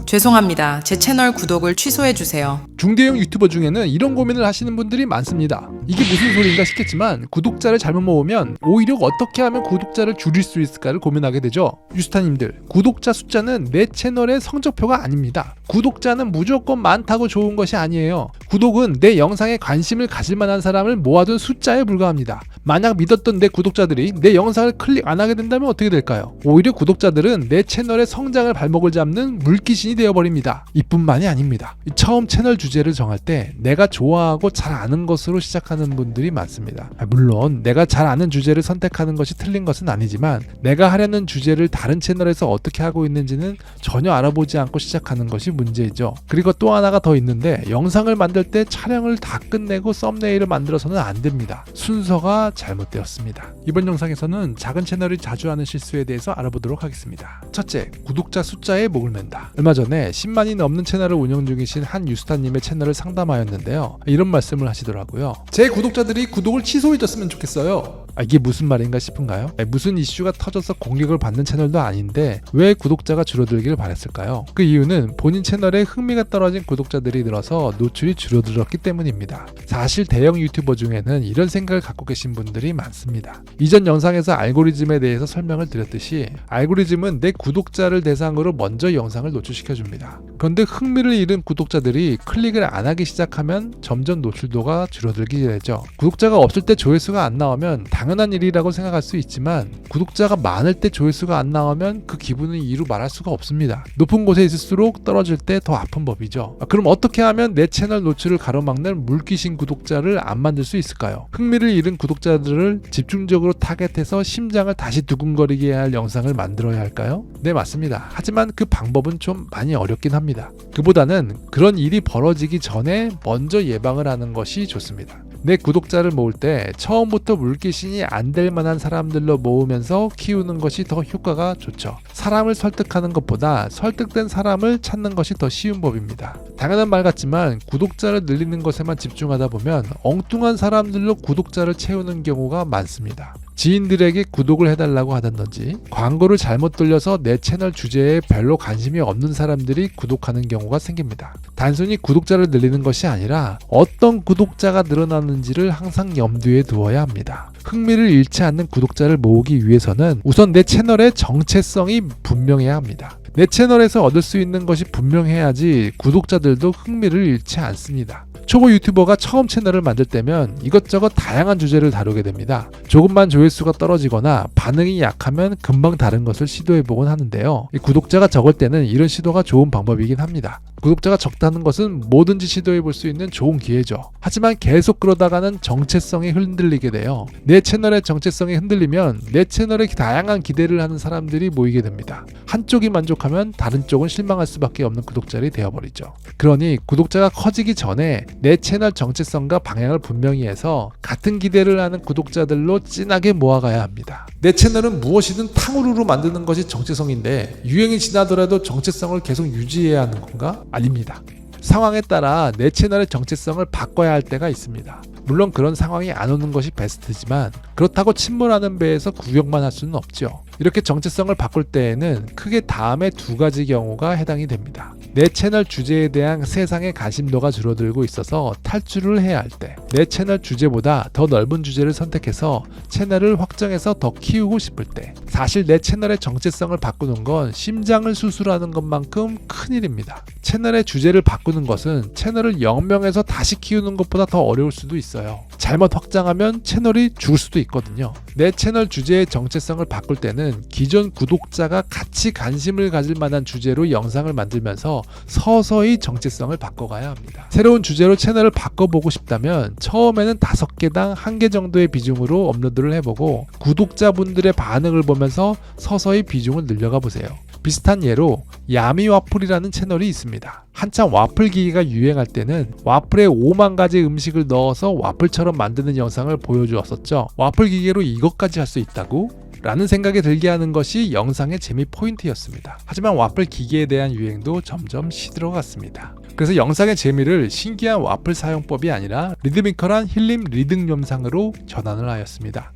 죄송합니다. 제 채널 구독을 취소해주세요. 중대형 유튜버 중에는 이런 고민을 하시는 분들이 많습니다. 이게 무슨 소리인가 싶겠지만 구독자를 잘못 모으면 오히려 어떻게 하면 구독자를 줄일 수 있을까를 고민하게 되죠. 유스타님들, 구독자 숫자는 내 채널의 성적표가 아닙니다. 구독자는 무조건 많다고 좋은 것이 아니에요. 구독은 내 영상에 관심을 가질 만한 사람을 모아둔 숫자에 불과합니다. 만약 믿었던 내 구독자들이 내 영상을 클릭 안 하게 된다면 어떻게 될까요? 오히려 구독자들은 내 채널의 성장을 발목을 잡는 물귀신이 되어버립니다. 이뿐만이 아닙니다. 처음 채널 주제를 정할 때 내가 좋아하고 잘 아는 것으로 시작하는 분들이 많습니다. 물론 내가 잘 아는 주제를 선택하는 것이 틀린 것은 아니지만 내가 하려는 주제를 다른 채널에서 어떻게 하고 있는지는 전혀 알아보지 않고 시작하는 것이 문제이죠. 그리고 또 하나가 더 있는데 영상을 만들 때 촬영을 다 끝내고 썸네일을 만들어서는 안 됩니다. 순서가 잘못되었습니다. 이번 영상에서는 작은 채널이 자주 하는 실수에 대해서 알아보도록 하겠습니다. 첫째, 구독자 숫자에 목을 맨다. 얼마 전에 10만이 넘는 채널을 운영 중이신 한 유스타님의 채널을 상담하였는데요. 이런 말씀을 하시더라고요. 제 구독자들이 구독을 취소해줬으면 좋겠어요. 이게 무슨 말인가 싶은가요? 무슨 이슈가 터져서 공격을 받는 채널도 아닌데 왜 구독자가 줄어들기를 바랬을까요? 그 이유는 본인 채널에 흥미가 떨어진 구독자들이 늘어서 노출이 줄어들었기 때문입니다. 사실 대형 유튜버 중에는 이런 생각을 갖고 계신 분들이 많습니다. 이전 영상에서 알고리즘에 대해서 설명을 드렸듯이 알고리즘은 내 구독자를 대상으로 먼저 영상을 노출시켜줍니다. 그런데 흥미를 잃은 구독자들이 클릭을 안 하기 시작하면 점점 노출도가 줄어들게 되죠. 구독자가 없을 때 조회수가 안 나오면 당연한 일이라고 생각할 수 있지만 구독자가 많을 때 조회수가 안 나오면 그 기분은 이루 말할 수가 없습니다. 높은 곳에 있을수록 떨어질 때 더 아픈 법이죠. 그럼 어떻게 하면 내 채널 노출을 가로막는 물귀신 구독자를 안 만들 수 있을까요? 흥미를 잃은 구독자들을 집중적으로 타겟해서 심장을 다시 두근거리게 할 영상을 만들어야 할까요? 네, 맞습니다. 하지만 그 방법은 좀 많이 어렵긴 합니다. 그보다는 그런 일이 벌어지기 전에 먼저 예방을 하는 것이 좋습니다. 내 구독자를 모을 때 처음부터 물귀신이 안 될 만한 사람들로 모으면서 키우는 것이 더 효과가 좋죠. 사람을 설득하는 것보다 설득된 사람을 찾는 것이 더 쉬운 법입니다. 당연한 말 같지만 구독자를 늘리는 것에만 집중하다 보면 엉뚱한 사람들로 구독자를 채우는 경우가 많습니다. 지인들에게 구독을 해달라고 하던지 광고를 잘못 돌려서 내 채널 주제에 별로 관심이 없는 사람들이 구독하는 경우가 생깁니다. 단순히 구독자를 늘리는 것이 아니라 어떤 구독자가 늘어나는지를 항상 염두에 두어야 합니다. 흥미를 잃지 않는 구독자를 모으기 위해서는 우선 내 채널의 정체성이 분명해야 합니다. 내 채널에서 얻을 수 있는 것이 분명해야지 구독자들도 흥미를 잃지 않습니다. 초보 유튜버가 처음 채널을 만들 때면 이것저것 다양한 주제를 다루게 됩니다. 조금만 조회수가 떨어지거나 반응이 약하면 금방 다른 것을 시도해보곤 하는데요. 구독자가 적을 때는 이런 시도가 좋은 방법이긴 합니다. 구독자가 적다는 것은 뭐든지 시도해볼 수 있는 좋은 기회죠. 하지만 계속 그러다가는 정체성이 흔들리게 돼요. 내 채널의 정체성이 흔들리면 내 채널에 다양한 기대를 하는 사람들이 모이게 됩니다. 한쪽이 만족하면 다른 쪽은 실망할 수밖에 없는 구독자들이 되어버리죠. 그러니 구독자가 커지기 전에 내 채널 정체성과 방향을 분명히 해서 같은 기대를 하는 구독자들로 진하게 모아가야 합니다. 내 채널은 무엇이든 탕후루로 만드는 것이 정체성인데 유행이 지나더라도 정체성을 계속 유지해야 하는 건가? 아닙니다. 상황에 따라 내 채널의 정체성을 바꿔야 할 때가 있습니다. 물론 그런 상황이 안 오는 것이 베스트지만 그렇다고 침몰하는 배에서 구경만 할 수는 없죠. 이렇게 정체성을 바꿀 때에는 크게 다음에 두 가지 경우가 해당이 됩니다. 내 채널 주제에 대한 세상의 관심도가 줄어들고 있어서 탈출을 해야 할 때, 내 채널 주제보다 더 넓은 주제를 선택해서 채널을 확정해서 더 키우고 싶을 때, 사실 내 채널의 정체성을 바꾸는 건 심장을 수술하는 것만큼 큰일입니다. 채널의 주제를 바꾸는 것은 채널을 0명에서 다시 키우는 것보다 더 어려울 수도 있어요. 잘못 확장하면 채널이 죽을 수도 있거든요. 내 채널 주제의 정체성을 바꿀 때는 기존 구독자가 같이 관심을 가질 만한 주제로 영상을 만들면서 서서히 정체성을 바꿔가야 합니다. 새로운 주제로 채널을 바꿔보고 싶다면 처음에는 5개당 1개 정도의 비중으로 업로드를 해보고 구독자분들의 반응을 보면서 서서히 비중을 늘려가 보세요. 비슷한 예로 야미 와플이라는 채널이 있습니다. 한참 와플 기계가 유행할 때는 와플에 5만 가지 음식을 넣어서 와플처럼 만드는 영상을 보여주었었죠. 와플 기계로 이것까지 할 수 있다고? 라는 생각이 들게 하는 것이 영상의 재미 포인트였습니다. 하지만 와플 기계에 대한 유행도 점점 시들어갔습니다. 그래서 영상의 재미를 신기한 와플 사용법이 아니라 리드미컬한 힐링 리듬 영상으로 전환을 하였습니다.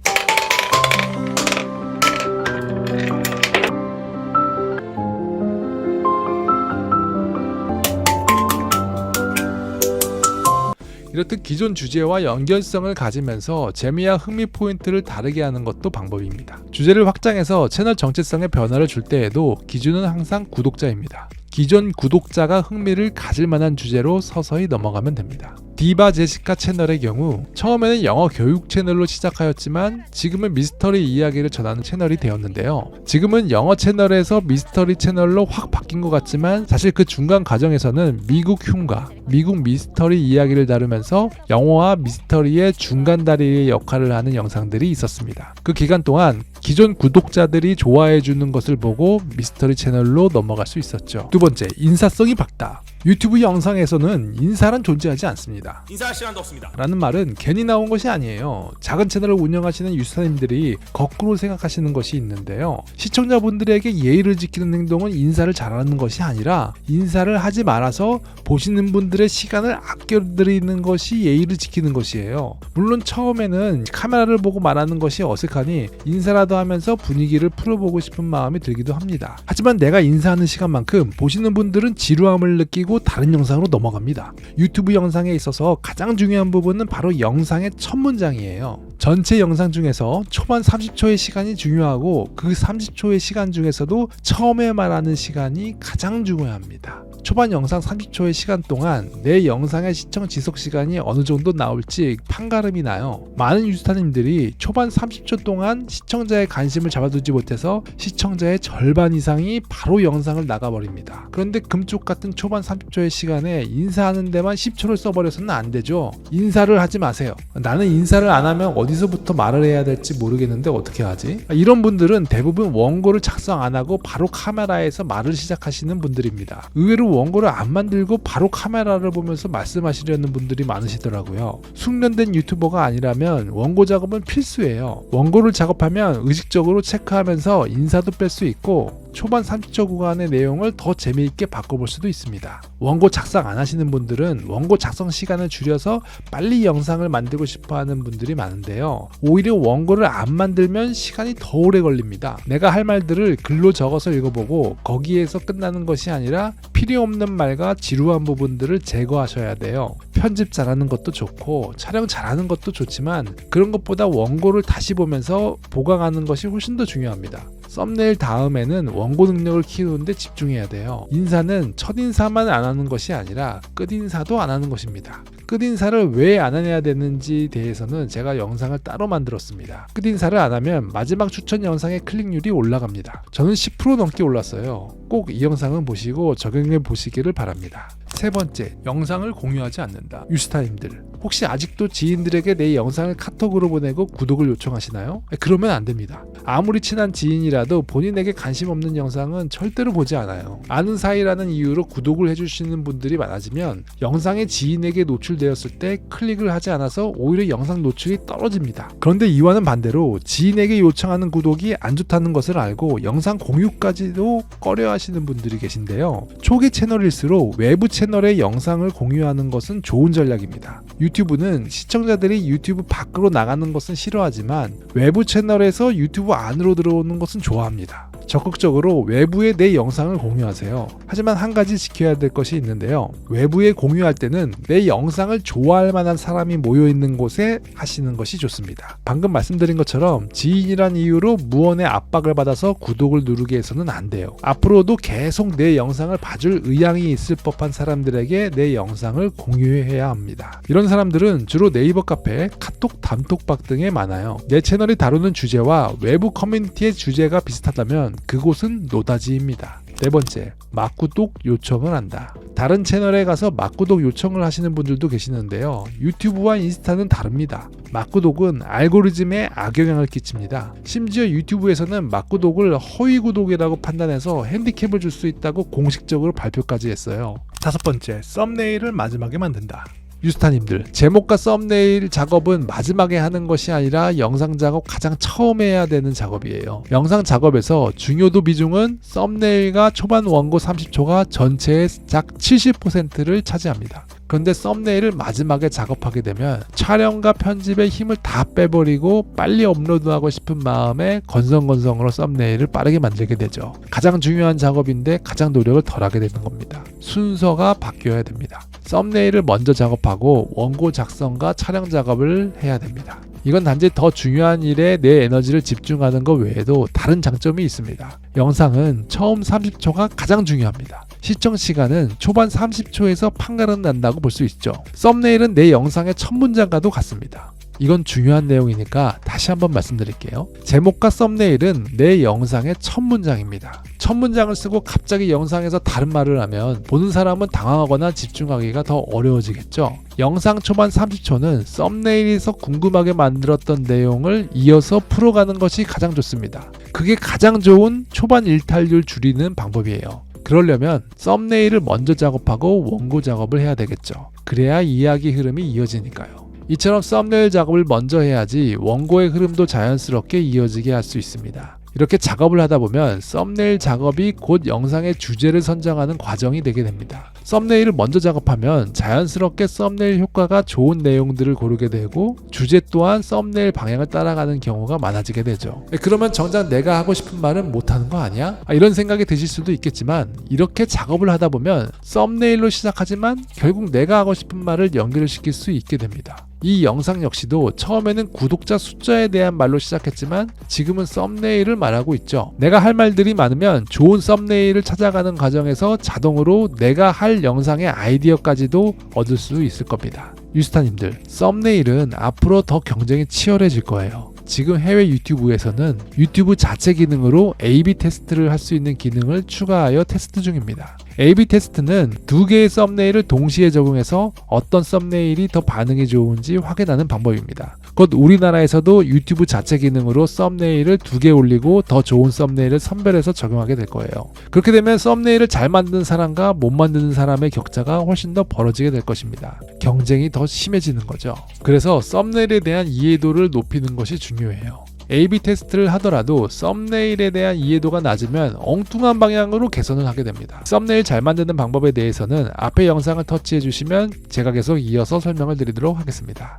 이렇듯 기존 주제와 연결성을 가지면서 재미와 흥미 포인트를 다르게 하는 것도 방법입니다. 주제를 확장해서 채널 정체성에 변화를 줄 때에도 기준은 항상 구독자입니다. 기존 구독자가 흥미를 가질 만한 주제로 서서히 넘어가면 됩니다. 디바 제시카 채널의 경우 처음에는 영어 교육 채널로 시작하였지만 지금은 미스터리 이야기를 전하는 채널이 되었는데요. 지금은 영어 채널에서 미스터리 채널로 확 바뀐 것 같지만 사실 그 중간 과정에서는 미국 흉가, 미국 미스터리 이야기를 다루면서 영어와 미스터리의 중간 다리의 역할을 하는 영상들이 있었습니다. 그 기간 동안 기존 구독자들이 좋아해주는 것을 보고 미스터리 채널로 넘어갈 수 있었죠. 두 번째, 인사성이 밝다. 유튜브 영상에서는 인사란 존재하지 않습니다. 인사할 시간도 없습니다. 라는 말은 괜히 나온 것이 아니에요. 작은 채널을 운영하시는 유스타님들이 거꾸로 생각하시는 것이 있는데요. 시청자분들에게 예의를 지키는 행동은 인사를 잘하는 것이 아니라 인사를 하지 말아서 보시는 분들의 시간을 아껴드리는 것이 예의를 지키는 것이에요. 물론 처음에는 카메라를 보고 말하는 것이 어색하니 인사라도 하면서 분위기를 풀어보고 싶은 마음이 들기도 합니다. 하지만 내가 인사하는 시간만큼 보시는 분들은 지루함을 느끼고 다른 영상으로 넘어갑니다. 유튜브 영상에 있어서 가장 중요한 부분은 바로 영상의 첫 문장이에요. 전체 영상 중에서 초반 30초의 시간이 중요하고 그 30초의 시간 중에서도 처음에 말하는 시간이 가장 중요합니다. 초반 영상 30초의 시간 동안 내 영상의 시청 지속 시간이 어느 정도 나올지 판가름이 나요. 많은 유스타님들이 초반 30초 동안 시청자의 관심을 잡아두지 못해서 시청자의 절반 이상이 바로 영상을 나가버립니다. 그런데 금쪽 같은 초반 30초의 시간에 인사하는 데만 10초를 써버려서는 안 되죠. 인사를 하지 마세요. 나는 인사를 안 하면 어디서부터 말을 해야 될지 모르겠는데 어떻게 하지? 이런 분들은 대부분 원고를 작성 안 하고 바로 카메라에서 말을 시작하시는 분들입니다. 의외로 원고를 안 만들고 바로 카메라를 보면서 말씀하시려는 분들이 많으시더라고요. 숙련된 유튜버가 아니라면 원고 작업은 필수예요. 원고를 작업하면 의식적으로 체크하면서 인사도 뺄 수 있고 초반 30초 구간의 내용을 더 재미있게 바꿔볼 수도 있습니다. 원고 작성 안 하시는 분들은 원고 작성 시간을 줄여서 빨리 영상을 만들고 싶어 하는 분들이 많은데요. 오히려 원고를 안 만들면 시간이 더 오래 걸립니다. 내가 할 말들을 글로 적어서 읽어보고 거기에서 끝나는 것이 아니라 필요 없는 말과 지루한 부분들을 제거하셔야 돼요. 편집 잘하는 것도 좋고 촬영 잘하는 것도 좋지만 그런 것보다 원고를 다시 보면서 보강하는 것이 훨씬 더 중요합니다. 썸네일 다음에는 원고 능력을 키우는데 집중해야 돼요. 인사는 첫인사만 안 하는 것이 아니라 끝인사도 안 하는 것입니다. 끝인사를 왜 안 해야 되는지 대해서는 제가 영상을 따로 만들었습니다. 끝인사를 안 하면 마지막 추천 영상의 클릭률이 올라갑니다. 저는 10% 넘게 올랐어요. 꼭 이 영상은 보시고 적용해 보시기를 바랍니다. 세 번째, 영상을 공유하지 않는다. 유스타님들, 혹시 아직도 지인들에게 내 영상을 카톡으로 보내고 구독을 요청하시나요? 그러면 안 됩니다. 아무리 친한 지인이라도 본인에게 관심 없는 영상은 절대로 보지 않아요. 아는 사이라는 이유로 구독을 해주시는 분들이 많아지면 영상이 지인에게 노출되었을 때 클릭을 하지 않아서 오히려 영상 노출이 떨어집니다. 그런데 이와는 반대로 지인에게 요청하는 구독이 안 좋다는 것을 알고 영상 공유까지도 꺼려하시는 분들이 계신데요. 초기 채널일수록 외부 채널에 영상을 공유하는 것은 좋은 전략입니다. 유튜브는 시청자들이 유튜브 밖으로 나가는 것은 싫어하지만 외부 채널에서 유튜브 안으로 들어오는 것은 좋아합니다. 적극적으로 외부에 내 영상을 공유하세요. 하지만 한 가지 지켜야 될 것이 있는데요. 외부에 공유할 때는 내 영상을 좋아할 만한 사람이 모여있는 곳에 하시는 것이 좋습니다. 방금 말씀드린 것처럼 지인이란 이유로 무언의 압박을 받아서 구독을 누르게 해서는 안 돼요. 앞으로도 계속 내 영상을 봐줄 의향이 있을 법한 사람들에게 내 영상을 공유해야 합니다. 이런 사람들은 주로 네이버 카페, 카톡, 단톡방 등에 많아요. 내 채널이 다루는 주제와 외부 커뮤니티의 주제가 비슷하다면 그곳은 노다지입니다. 네 번째, 막구독 요청을 한다. 다른 채널에 가서 막구독 요청을 하시는 분들도 계시는데요. 유튜브와 인스타는 다릅니다. 막구독은 알고리즘에 악영향을 끼칩니다. 심지어 유튜브에서는 막구독을 허위 구독이라고 판단해서 핸디캡을 줄 수 있다고 공식적으로 발표까지 했어요. 다섯 번째, 썸네일을 마지막에 만든다. 유스타님들, 제목과 썸네일 작업은 마지막에 하는 것이 아니라 영상 작업 가장 처음에 해야 되는 작업이에요. 영상 작업에서 중요도 비중은 썸네일과 초반 원고 30초가 전체의 약 70%를 차지합니다. 그런데 썸네일을 마지막에 작업하게 되면 촬영과 편집에 힘을 다 빼버리고 빨리 업로드하고 싶은 마음에 건성건성으로 썸네일을 빠르게 만들게 되죠. 가장 중요한 작업인데 가장 노력을 덜 하게 되는 겁니다. 순서가 바뀌어야 됩니다. 썸네일을 먼저 작업하고 원고 작성과 촬영 작업을 해야 됩니다. 이건 단지 더 중요한 일에 내 에너지를 집중하는 것 외에도 다른 장점이 있습니다. 영상은 처음 30초가 가장 중요합니다. 시청 시간은 초반 30초에서 판가름 난다고 볼 수 있죠. 썸네일은 내 영상의 첫 문장과도 같습니다. 이건 중요한 내용이니까 다시 한번 말씀드릴게요. 제목과 썸네일은 내 영상의 첫 문장입니다. 첫 문장을 쓰고 갑자기 영상에서 다른 말을 하면 보는 사람은 당황하거나 집중하기가 더 어려워지겠죠. 영상 초반 30초는 썸네일에서 궁금하게 만들었던 내용을 이어서 풀어가는 것이 가장 좋습니다. 그게 가장 좋은 초반 일탈률 줄이는 방법이에요. 그러려면 썸네일을 먼저 작업하고 원고 작업을 해야 되겠죠. 그래야 이야기 흐름이 이어지니까요. 이처럼 썸네일 작업을 먼저 해야지 원고의 흐름도 자연스럽게 이어지게 할 수 있습니다. 이렇게 작업을 하다 보면 썸네일 작업이 곧 영상의 주제를 선정하는 과정이 되게 됩니다. 썸네일을 먼저 작업하면 자연스럽게 썸네일 효과가 좋은 내용들을 고르게 되고 주제 또한 썸네일 방향을 따라가는 경우가 많아지게 되죠. 그러면 정작 내가 하고 싶은 말은 못하는 거 아니야? 이런 생각이 드실 수도 있겠지만 이렇게 작업을 하다 보면 썸네일로 시작하지만 결국 내가 하고 싶은 말을 연결시킬 수 있게 됩니다. 이 영상 역시도 처음에는 구독자 숫자에 대한 말로 시작했지만 지금은 썸네일을 말하고 있죠. 내가 할 말들이 많으면 좋은 썸네일을 찾아가는 과정에서 자동으로 내가 할 영상의 아이디어까지도 얻을 수 있을 겁니다. 유스타님들, 썸네일은 앞으로 더 경쟁이 치열해질 거예요. 지금 해외 유튜브에서는 유튜브 자체 기능으로 A/B 테스트를 할 수 있는 기능을 추가하여 테스트 중입니다. A/B 테스트는 두 개의 썸네일을 동시에 적용해서 어떤 썸네일이 더 반응이 좋은지 확인하는 방법입니다. 곧 우리나라에서도 유튜브 자체 기능으로 썸네일을 두 개 올리고 더 좋은 썸네일을 선별해서 적용하게 될 거예요. 그렇게 되면 썸네일을 잘 만드는 사람과 못 만드는 사람의 격차가 훨씬 더 벌어지게 될 것입니다. 경쟁이 더 심해지는 거죠. 그래서 썸네일에 대한 이해도를 높이는 것이 중요해요. A/B 테스트를 하더라도 썸네일에 대한 이해도가 낮으면 엉뚱한 방향으로 개선을 하게 됩니다. 썸네일 잘 만드는 방법에 대해서는 앞에 영상을 터치해 주시면 제가 계속 이어서 설명을 드리도록 하겠습니다.